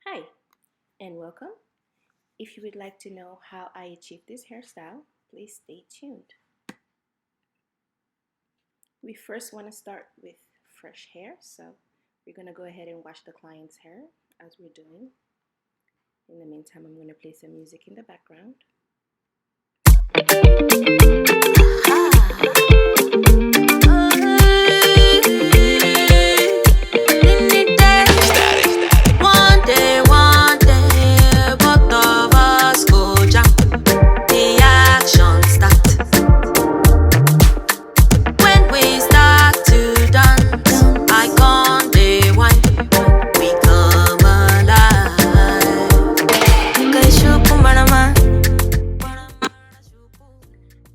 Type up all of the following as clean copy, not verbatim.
Hi and welcome. If you would like to know how I achieved this hairstyle, please stay tuned. We first want to start with fresh hair, so we're going to go ahead and wash the client's hair as we're doing. In the meantime, I'm going to play some music in the background.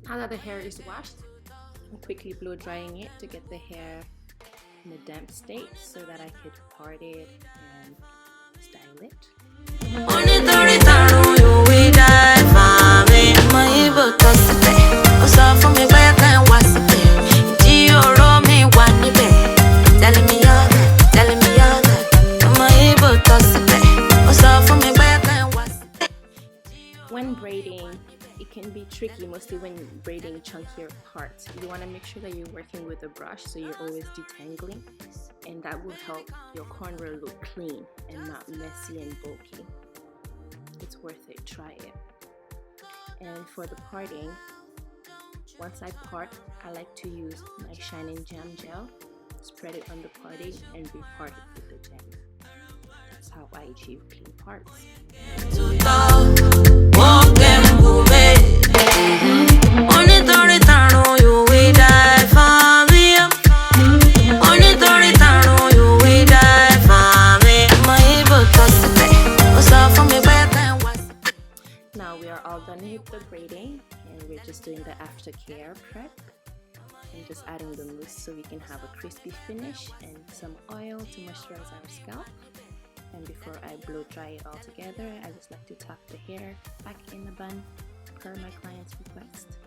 Now that the hair is washed, I'm quickly blow drying it to get the hair in a damp state so that I could part it and style it. When braiding, it can be tricky, mostly when braiding chunkier parts. You want to make sure that you're working with a brush so you're always detangling, and that will help your cornrow look clean and not messy and bulky. It's worth it, try it. And for the parting, once I part, I like to use my Shining Jam gel, spread it on the parting and repart it with the gel. That's how I achieve clean parts. Now we are all done with the braiding and we're just doing the aftercare prep and just adding the mousse so we can have a crispy finish and some oil to moisturize our scalp. And before I blow dry it all together, I just like to tuck the hair back in the bun per my client's request.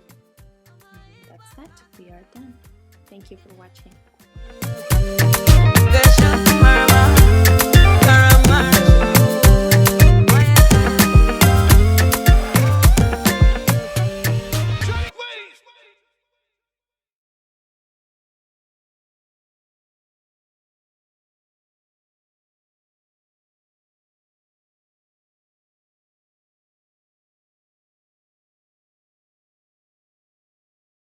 And that's that. We are done. Thank you for watching.